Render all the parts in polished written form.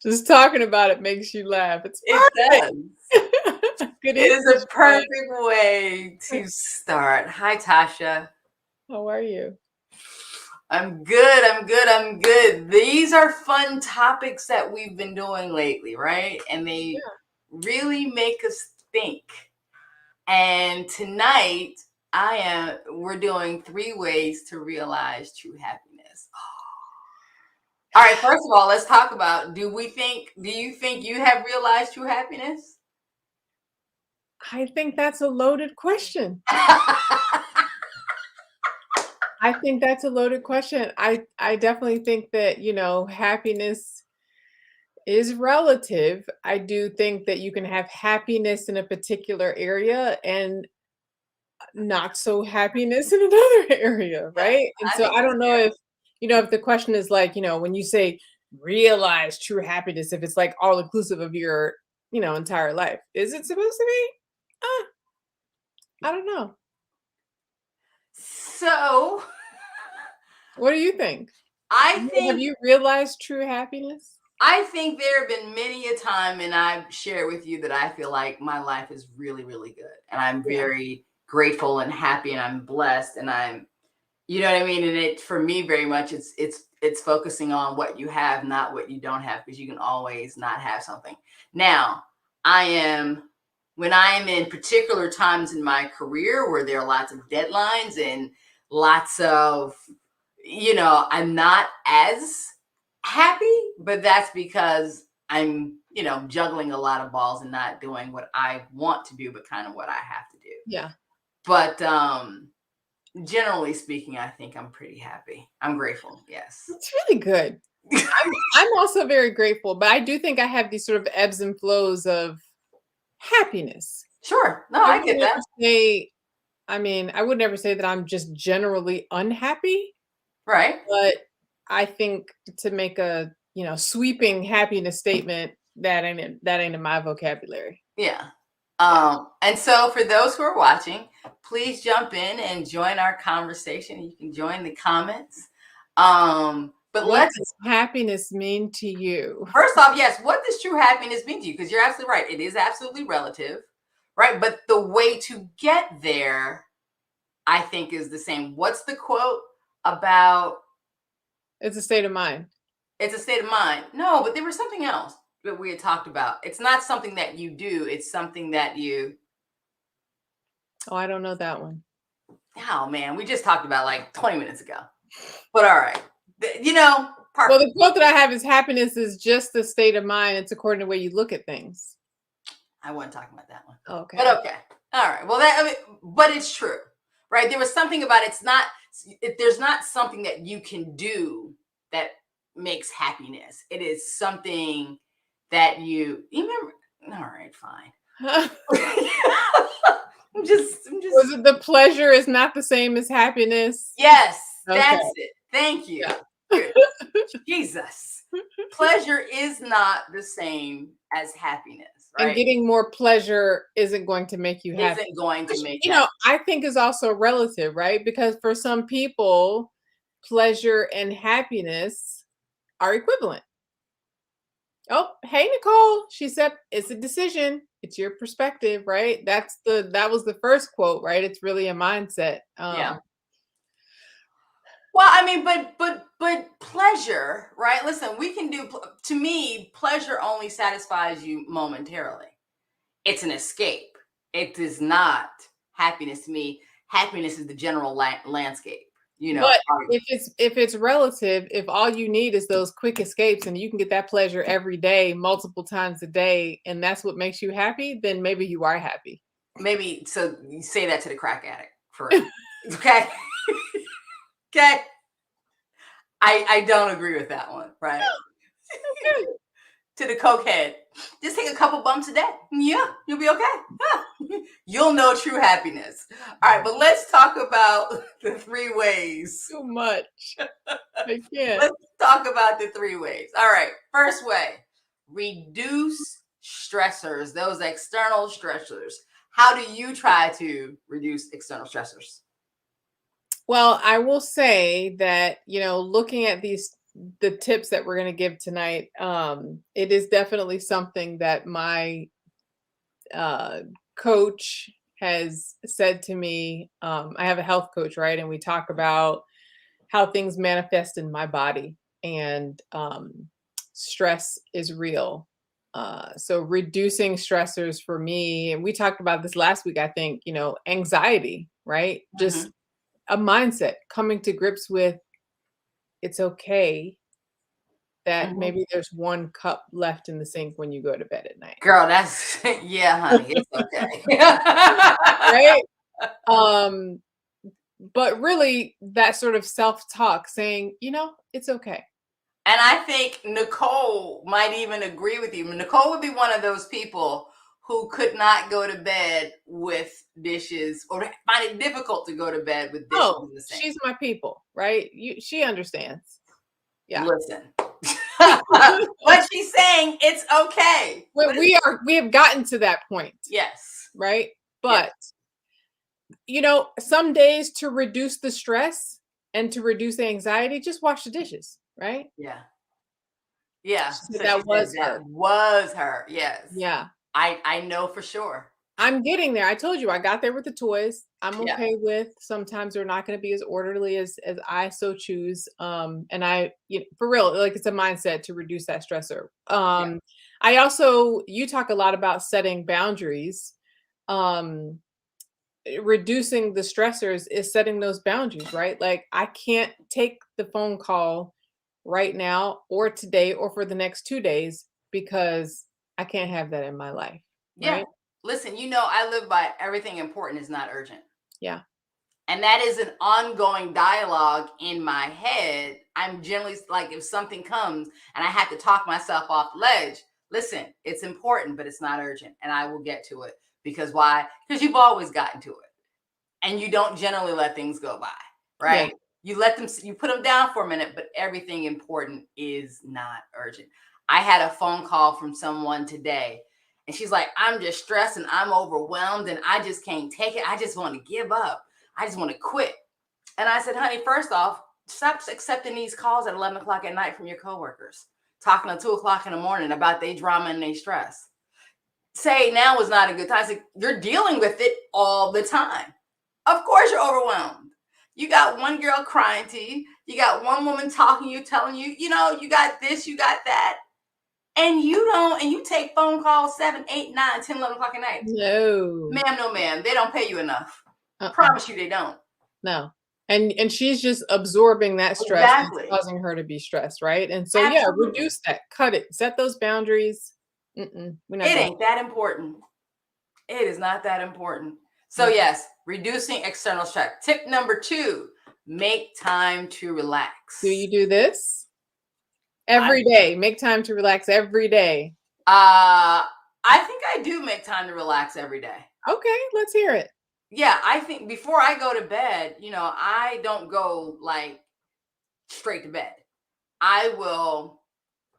Just talking about it makes you laugh. It's It does. perfect. Good It evening, is a Sharon. perfect way to start. Hi, Tasha. How are you? I'm good. I'm good. I'm good. These are fun topics that we've been doing lately, right? And they really make us think. And tonight, we're doing 3 ways to realize true happiness. All right, first of all, let's talk about do you think you have realized true happiness? I think that's a loaded question. I think that's a loaded question. I definitely think that, happiness is relative. I do think that you can have happiness in a particular area and not so happiness in another area, Yes, right? And I so think I that's don't know fair. if the question is like, when you say realize true happiness, if it's like all inclusive of your, entire life. Is it supposed to be? I don't know. So What do you think? I Have think you realized true happiness? I think there have been many a time, and I've shared with you that I feel like my life is really, really good, and I'm Yeah. very grateful and happy, and I'm blessed, and you know what I mean. And it for me very much, it's focusing on what you have, not what you don't have, because you can always not have something. Now, I am when I am in particular times in my career where there are lots of deadlines and lots of I'm not as happy, but that's because I'm, juggling a lot of balls and not doing what I want to do, but kind of what I have to do. Yeah. But generally speaking, I think I'm pretty happy. I'm grateful. Yes. It's really good. I'm also very grateful, but I do think I have these sort of ebbs and flows of happiness. Sure. No, I I would get never that. say I would never say that I'm just generally unhappy, Right. but I think to make a, sweeping happiness statement, that ain't in my vocabulary. Yeah. Yeah. And so for those who are watching, please jump in and join our conversation. You can join the comments. But What let's does happiness mean to you? First off, yes, what does true happiness mean to you? Because you're absolutely right. It is absolutely relative, right? But the way to get there, I think, is the same. What's the quote about It's a state of mind. it's a state of mind? No, but there was something else that we had talked about. It's not something that you do, it's something that you, Oh, I don't know that one. oh man, we just talked about like 20 minutes ago. But all right. Well, Perfect. the quote that I have is happiness is just a state of mind. It's according to the way you look at things. I wasn't talking about that one. But Okay. okay. All right. Well, but it's true, right? There was something about there's not something that you can do that makes happiness. It is something that you remember. All right, fine. I'm just, Was it the pleasure is not the same as happiness? yes, Okay. that's it. Thank you. Yeah. Good. Jesus. Pleasure is not the same as happiness, And right? getting more pleasure isn't going to make you happy. Isn't going to Which, make happy. I think is also relative, right? Because for some people, pleasure and happiness are equivalent. Oh, hey Nicole. She said it's a decision. It's your perspective, right? That was the first quote, right? It's really a mindset. Yeah. Well, I mean, but pleasure, right? Listen, we can do. To me, pleasure only satisfies you momentarily. It's an escape. It is not happiness to me. Happiness is the general landscape. But if it's relative, if all you need is those quick escapes and you can get that pleasure every day, multiple times a day, and that's what makes you happy, then maybe you are happy. Maybe so. You say that to the crack addict for real. Okay. Okay. I don't agree with that one, right? Okay. To the cokehead, just take a couple bumps a day. Yeah, you'll be okay. You'll know true happiness. All right, but let's talk about the 3 ways. Too much. I can't. Let's talk about the 3 ways. All right, first way, reduce stressors, those external stressors. How do you try to reduce external stressors? Well, I will say that, looking at these the tips that we're going to give tonight, it is definitely something that my uh, coach has said to me. I have a health coach, right? And we talk about how things manifest in my body, and stress is real. So reducing stressors for me, and we talked about this last week, I think, anxiety, right? Just Mhm. a mindset, coming to grips with it's okay that Mhm. maybe there's one cup left in the sink when you go to bed at night, Girl, that's yeah, honey, it's okay. right? Um, but really that sort of self-talk saying, it's okay. And I think Nicole might even agree with you. Nicole would be one of those people who could not go to bed with dishes or find it difficult to go to bed with dishes Oh, in the sink. she's my people, right? She understands. Yeah. Listen. What she's saying, it's okay. We have gotten to that point, Yes. right? Yes. But some days to reduce the stress and to reduce the anxiety, just wash the dishes, right? Yeah. Yeah. She said So she that said was that her. was her. Yes. Yeah. I know for sure. I'm getting there. I told you I got there with the toys. I'm Yeah. okay with sometimes they're not going to be as orderly as I so choose. And for real, like it's a mindset to reduce that stressor. Yeah. I also you talk a lot about setting boundaries. Um, Reducing the stressors is setting those boundaries, right? Like I can't take the phone call right now or today or for the next 2 days because I can't have that in my life, Yeah. right? Listen, I live by everything important is not urgent. Yeah. And that is an ongoing dialogue in my head. I'm generally like, if something comes and I have to talk myself off the ledge, listen, it's important, but it's not urgent. And I will get to it. Because why? Because you've always gotten to it. And you don't generally let things go by, Yeah. right? You put them down for a minute, but everything important is not urgent. I had a phone call from someone today, and she's like, I'm just stressed and I'm overwhelmed and I just can't take it. I just want to give up. I just want to quit. And I said, honey, first off, stop accepting these calls at 11 o'clock at night from your coworkers, talking at 2 o'clock in the morning about their drama and their stress. Say now is not a good time. I said, you're dealing with it all the time. Of course you're overwhelmed. You got one girl crying to you. You got one woman talking to you, telling you, you got this, you got that. And you don't, and you take phone calls 7, 8, 9, 10, 11 o'clock at night. No. Ma'am, no, ma'am. They don't pay you enough. Uh-uh. Promise you they don't. No. And she's just absorbing that stress and Exactly. causing her to be stressed, right? And so Absolutely. reduce that, cut it, set those boundaries. We're not It doing ain't that important. It is not that important. So Mhm. yes, reducing external stress. Tip number 2, make time to relax. Do you do this? Every day. Make time to relax every day. I think I do make time to relax every day. Okay, let's hear it. Yeah, I think before I go to bed, I don't go like straight to bed. I will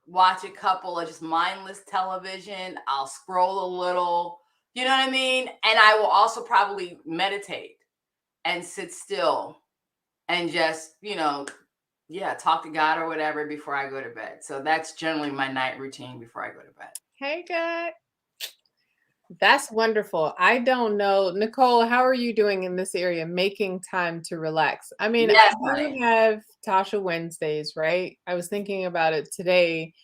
watch a couple of just mindless television. I'll scroll a little, you know what I mean? And I will also probably meditate and sit still and just, talk to God or whatever before I go to bed. So that's generally my night routine before I go to bed. Hey, God. That's wonderful. I don't know. Nicole, how are you doing in this area, making time to relax? I mean, I Yes, do honey. have Tasha Wednesdays, right? I was thinking about it today.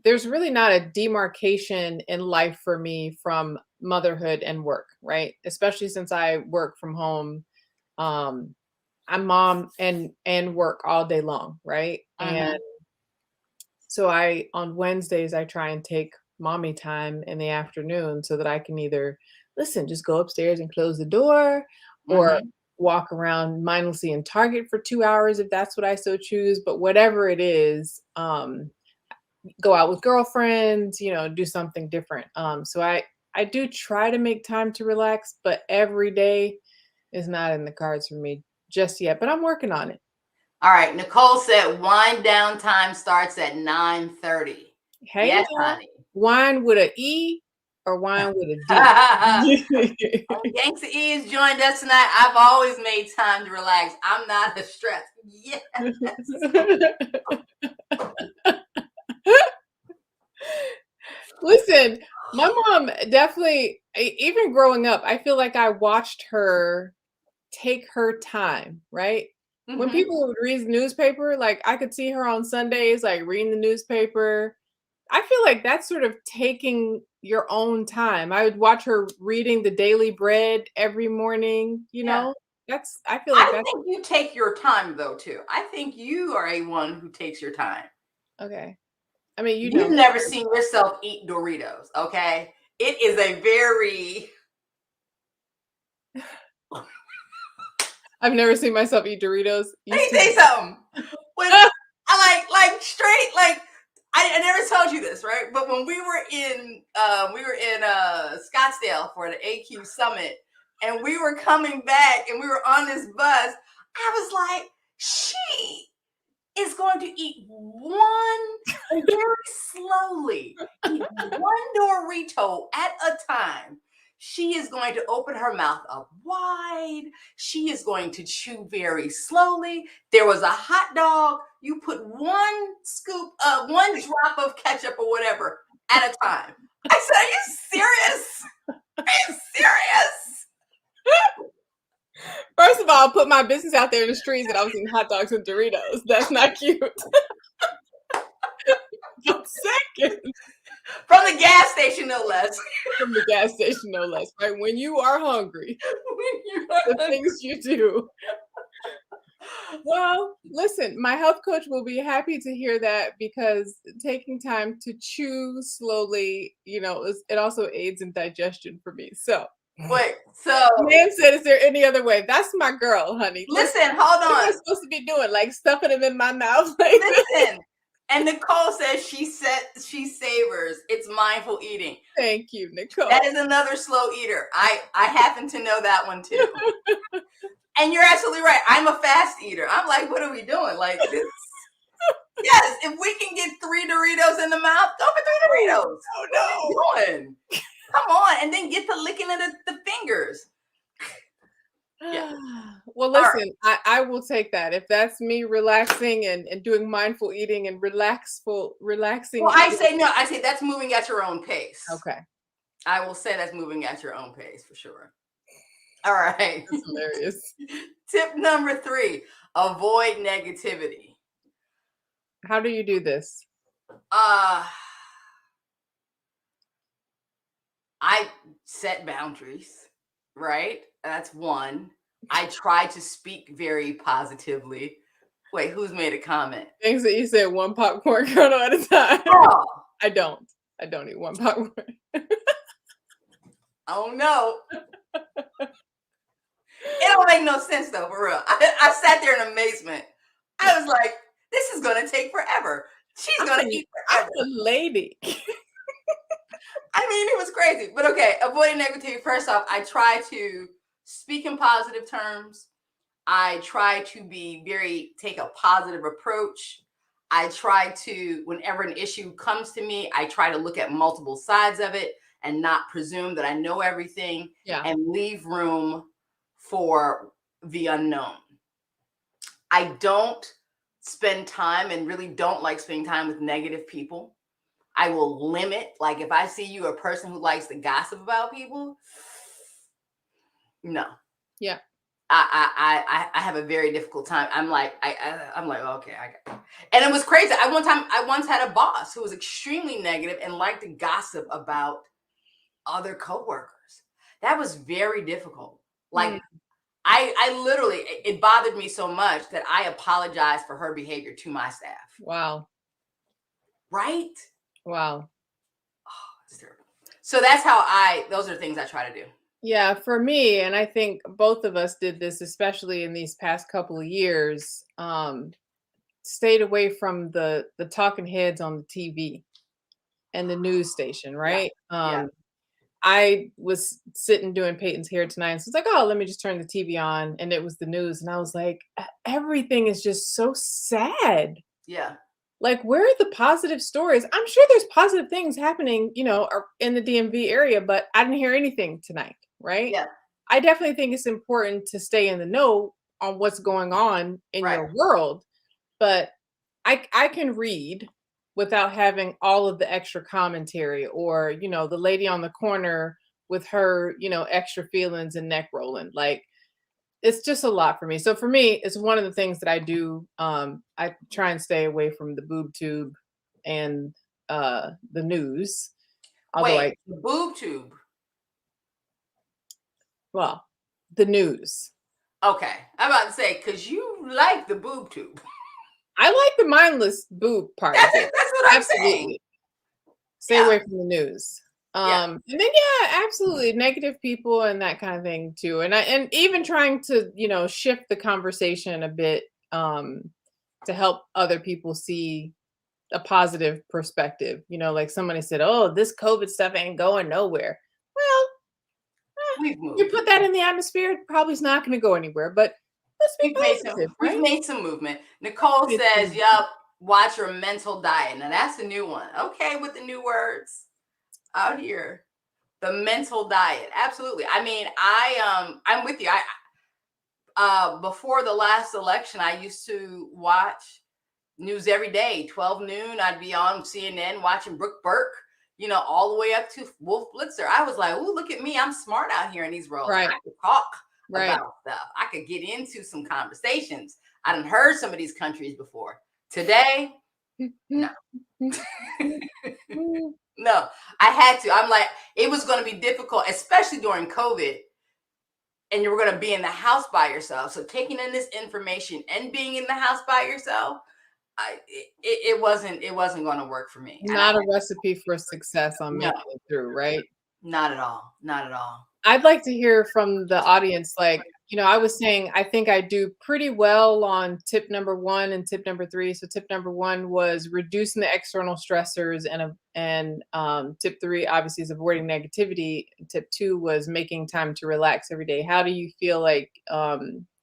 There's really not a demarcation in life for me from motherhood and work, right? Especially since I work from home. Um, I'm mom and work all day long, right? And Mm-hmm. so on Wednesdays I try and take mommy time in the afternoon so that I can either just go upstairs and close the door or Mm-hmm. walk around mindlessly in Target for 2 hours if that's what I so choose. But whatever it is, go out with girlfriends, do something different. So I do try to make time to relax, but every day is not in the cards for me just yet. But I'm working on it. All right. Nicole said wind down time starts at 9:30. Hey Yes, now, honey. wine with a E or wine with a D? Gangsta E's joined us tonight. I've always made time to relax. I'm not a stress. Yes. Listen, my mom definitely, even growing up, I feel like I watched her take her time, right? When Hmm. people would read the newspaper, like I could see her on Sundays, like reading the newspaper. I feel like that's sort of taking your own time. I would watch her reading the Daily Bread every morning, Yeah. I feel like I that's think you take your time though too. I think you are a one who takes your time. okay. I mean, you know You've me. never seen yourself eat Doritos, okay? It is a very I've never seen myself eat Doritos. let me Used to tell you something. When I like straight like I never told you this, right? But when we were in Scottsdale for the AQ summit and we were coming back and we were on this bus, I was like, she is going to eat one and very slowly, eat one Dorito at a time. She is going to open her mouth up wide. She is going to chew very slowly. There was a hot dog. You put one scoop of one drop of ketchup or whatever at a time. I said, are you serious? Are you serious? First of all, put my business out there in the streets that I was eating hot dogs and Doritos. That's not cute. But second, From the gas station, no less. from the gas station, no less, right? When you are hungry, the things you do. Well, listen, my health coach will be happy to hear that because taking time to chew slowly, it also aids in digestion for me. So, Wait, so man said, "Is there any other way?" That's my girl, honey. Listen, listen, hold what am I on. supposed to be doing? Like stuffing them in my mouth? Like, Listen. And Nicole says she savors. It's mindful eating. thank you, Nicole. That is another slow eater. I happen to know that one too. And you're absolutely right. I'm a fast eater. I'm like, what are we doing? Like this. Yes, if we can get 3 Doritos in the mouth, go for 3 Doritos. Oh What are we doing? Come on, and then get to licking of the fingers. Yeah. Well, All right. listen, I will take that. If that's me relaxing and doing mindful eating and relaxing. Well, I say that's moving at your own pace. Okay, I will say that's moving at your own pace for sure. All right. that's hilarious. Tip number 3, avoid negativity. How do you do this? Uh I set boundaries, right? That's one. I try to speak very positively. Wait, who's made a comment? Things that you said one popcorn kernel at a time. Oh, I don't. I don't eat one popcorn. oh no. It don't make no sense though, for real. I sat there in amazement. I was like, this is gonna take forever. She's gonna eat I'm forever. a lady. I mean, it was crazy. But okay, avoiding negativity. First off, I try to speak in positive terms. I try to take a positive approach. I try to, whenever an issue comes to me, I try to look at multiple sides of it and not presume that I know everything Yeah. and leave room for the unknown. I don't spend time and really don't like spending time with negative people. I will limit, like if I see you a person who likes to gossip about people, no. Yeah. I have a very difficult time. I'm like, I'm like, okay, I got it. And it was crazy. I once had a boss who was extremely negative and liked to gossip about other coworkers. That was very difficult. Like I literally, it bothered me so much that I apologized for her behavior to my staff. Wow. Right? Wow. Oh, it's terrible. So those are things I try to do. Yeah, for me, and I think both of us did this, especially in these past couple of years, stayed away from the talking heads on the TV and the news station, right? Yeah. I was sitting doing Peyton's hair tonight, so it's like, oh, let me just turn the TV on, and it was the news, and I was like, everything is just so sad. Yeah. Like, where are the positive stories? I'm sure there's positive things happening, in the DMV area, but I didn't hear anything tonight, right? Yeah. I definitely think it's important to stay in the know on what's going on in Right. your world, but I can read without having all of the extra commentary, or the lady on the corner with her extra feelings and neck rolling. Like, it's just a lot for me. So for me, it's one of the things that I do. I try and stay away from the boob tube and the news. Although Wait, I the boob tube. well, the news. Okay, I'm about to say because you like the boob tube. I like the mindless boob part of That's it. that's what I'm saying. Absolutely. Stay Yeah, away from the news. yeah, And then yeah, absolutely negative people and that kind of thing too. And even trying to, shift the conversation a bit to help other people see a positive perspective. Like somebody said, "Oh, this COVID stuff ain't going nowhere." Well, we've you moved. put that in the atmosphere, it probably is not going to go anywhere, but let's be positive, We've right? made some movement. Nicole It's says, "Yup, watch your mental diet." Now that's a new one. Okay, with the new words out here, the mental diet. Absolutely. I mean, I'm with you. I before the last election, I used to watch news every day, 12 noon. I'd be on CNN watching Brooke Burke, all the way up to Wolf Blitzer. I was like, "Oh, look at me. I'm smart out here in these roles. right, I could talk right. about stuff. I could get into some conversations. I done heard some of these countries before. Today, no, no, I had to. I'm like, it was going to be difficult, especially during COVID, and you were going to be in the house by yourself. So taking in this information and being in the house by yourself, it wasn't going to work for me. And I Not a recipe for success on no, making it through, right? not at all, not at all. I'd like to hear from the audience. Like, I was saying, I think I do pretty well on tip number 1 and tip number 3. So tip number 1 was reducing the external stressors, and tip 3 obviously is avoiding negativity. Tip 2 was making time to relax every day. How do you feel like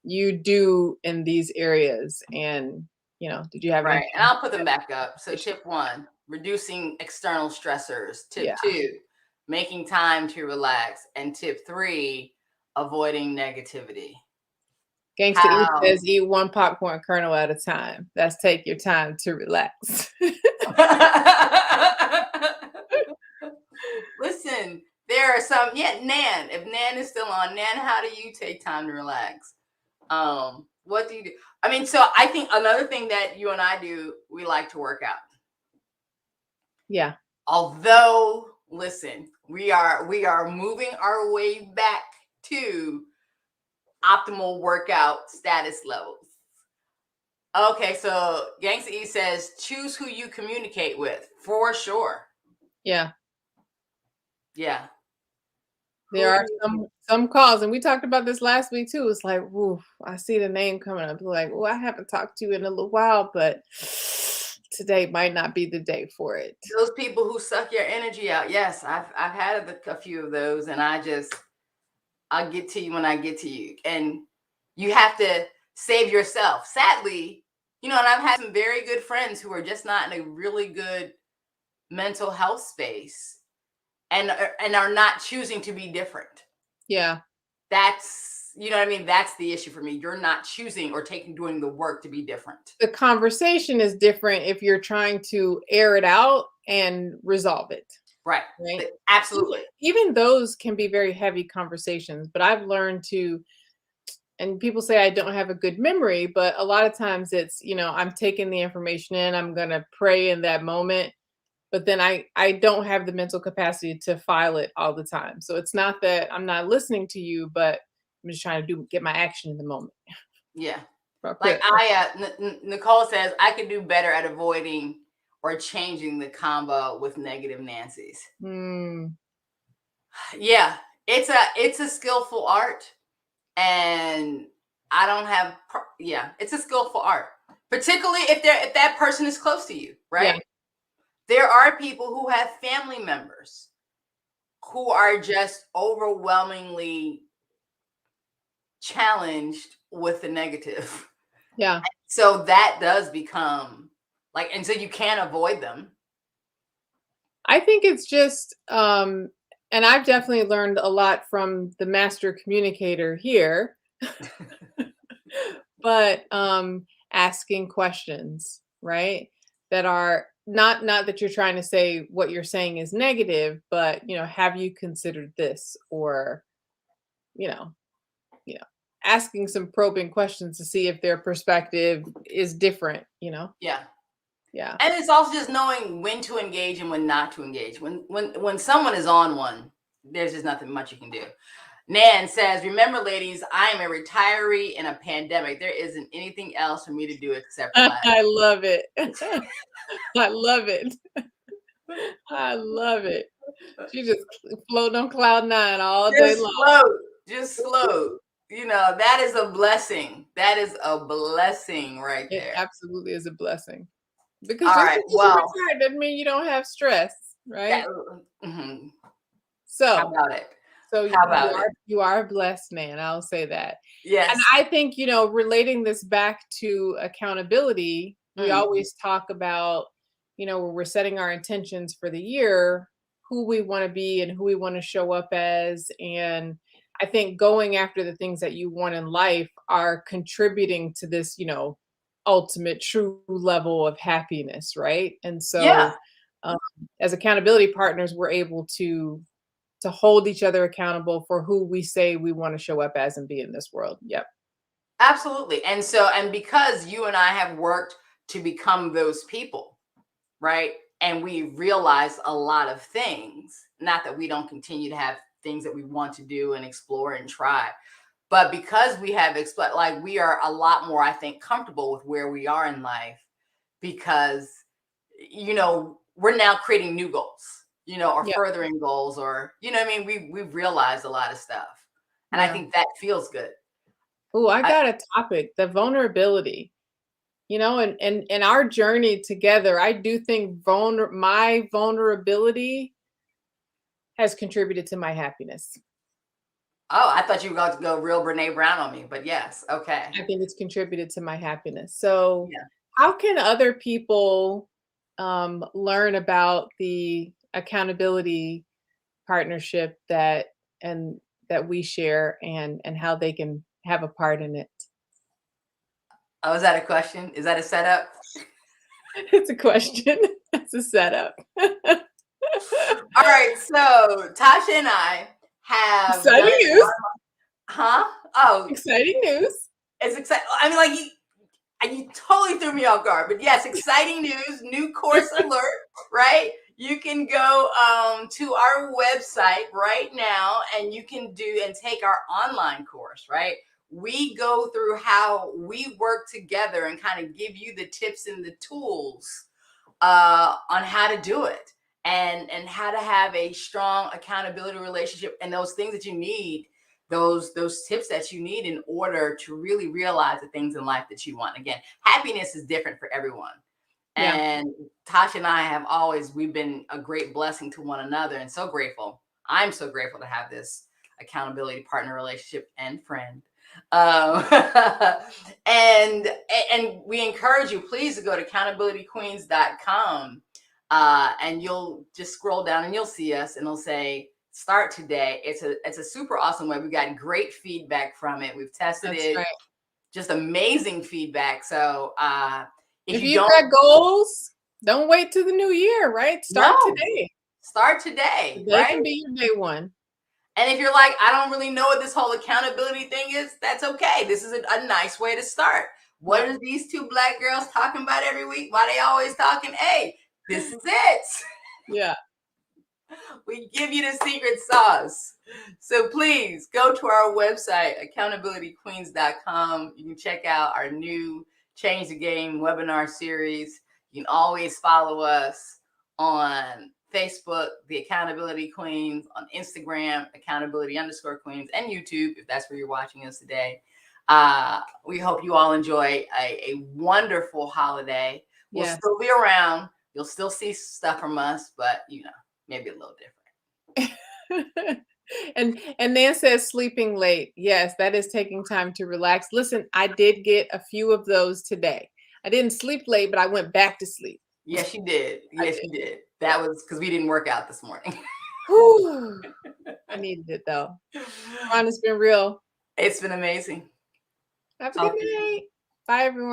you do in these areas? And did you have Right. any? And I'll put them back up. So tip 1, reducing external stressors. Tip Yeah. 2, making time to relax. And tip 3, avoiding negativity. Gangsta E How? says, eat one popcorn kernel at a time. That's take your time to relax. Listen, there are some, yeah, Nan, if Nan is still on, Nan, how do you take time to relax? What do you do? I mean, so I think another thing that you and I do, we like to work out. Yeah. Although, listen, we are moving our way back to optimal workout status levels. Okay, so Gangsta E says choose who you communicate with, for sure. Yeah. Yeah. There Who are do some calls, and we talked about this last week too. It's like, woo, I see the name coming up. Like, oh, I haven't talked to you in a little while, but today might not be the day for it. those people who suck your energy out? Yes, I've had a few of those, and I'll get to you when I get to you, and you have to save yourself. Sadly, and I've had some very good friends who are just not in a really good mental health space, and are not choosing to be different. Yeah. That's, what I mean, that's the issue for me. You're not choosing or doing the work to be different. The conversation is different if you're trying to air it out and resolve it. Right. Right. Absolutely. Even those can be very heavy conversations, but I've learned to, and people say I don't have a good memory, but a lot of times it's, I'm taking the information in, I'm going to pray in that moment, but then I don't have the mental capacity to file it all the time. So it's not that I'm not listening to you, but I'm just trying to get my action in the moment. Yeah. Real Like quick. Nicole says, I could do better at avoiding or changing the combo with negative Nancy's. Mm, Yeah, it's a skillful art, and I don't have. Yeah, it's a skillful art, particularly if that person is close to you, right? yeah. There are people who have family members who are just overwhelmingly challenged with the negative. Yeah. So that does become like, and so you can't avoid them. I think it's just, and I've definitely learned a lot from the master communicator here, but asking questions. right? That are not that you're trying to say what you're saying is negative, but have you considered this? Or, you know, you know, asking some probing questions to see if their perspective is different. Yeah. Yeah. And it's also just knowing when to engage and when not to engage. When someone is on one, there's just nothing much you can do. Nan says, remember, ladies, I am a retiree in a pandemic. There isn't anything else for me to do except relax. I love it. I love it. I love it. She just floating on cloud nine all day Just long. float. Just float. That is a blessing. That is a blessing right It there. absolutely is a blessing. Because All just right. because you're retired doesn't mean you don't have stress, right? Mhm. How So, about it? so How about it? you are a blessed man. I'll say that. Yes. And I think, relating this back to accountability, we always talk about, when we're setting our intentions for the year, who we want to be and who we want to show up as. And I think going after the things that you want in life are contributing to this, ultimate true level of happiness, right? And Yeah. so, um, as accountability partners, we're able to hold each other accountable for who we say we want to show up as and be in this world. Yep. Absolutely. And because you and I have worked to become those people, right? And we realize a lot of things, not that we don't continue to have things that we want to do and explore and try, but because we have explored, like, we are a lot more, I think, comfortable with where we are in life, because we're now creating new goals, or Yep. furthering goals, or what I mean, we've realized a lot of stuff, and I Yeah. think that feels good. Oh, I I, got a topic, the vulnerability. And our journey together, I do think my vulnerability has contributed to my happiness. oh, I thought you were going to go real Brene Brown on me, but yes, okay. I think it's contributed to my happiness. So, Yeah. how can other people learn about the accountability partnership and that we share, and how they can have a part in it? Oh, is that a question? Is that a setup? It's a question. It's a setup. All right, so Tasha and I have done Exciting it. news. Huh? Oh, Exciting news. it's exciting. I mean, like, you totally threw me off guard, but yes, exciting news, new course alert, right? You can go to our website right now, and you can do and take our online course, right? We go through how we work together and kind of give you the tips and the tools on how to do it, and how to have a strong accountability relationship, and those things that you need, those tips that you need in order to really realize the things in life that you want. Again, happiness is different for everyone. Yeah. And Tasha and I we've been a great blessing to one another, and so grateful. I'm so grateful to have this accountability partner, relationship, and friend. Um, and we encourage you, please, to go to accountabilityqueens.com, and you'll just scroll down and you'll see us, and it'll say start today. It's a super awesome way. We got great feedback from it. We've tested That's it, right. just amazing feedback. So if If you you've don't got goals, don't wait till the new year, right? Start know, today. start today, Today right? can be your day one. And if you're like, I don't really know what this whole accountability thing is, that's okay. This is a nice way to start. What Yep. are these two Black girls talking about every week? Why they always talking? Hey, this is it. Yeah. We give you the secret sauce. So please go to our website, accountabilityqueens.com. You can check out our new Change the Game webinar series. You can always follow us on Facebook, The Accountability Queens, on Instagram, accountability_queens, and YouTube, if that's where you're watching us today. We hope you all enjoy a wonderful holiday. We'll Yes. still be around. You'll still see stuff from us, but maybe a little different. And Nan says sleeping late. Yes, that is taking time to relax. Listen, I did get a few of those today. I didn't sleep late, but I went back to sleep. Yes, you did. I Yes, did. you did. That was because we didn't work out this morning. Whew. I needed it though. Ron, it's been real. It's been amazing. Have a good Talk to you. night. Bye, everyone.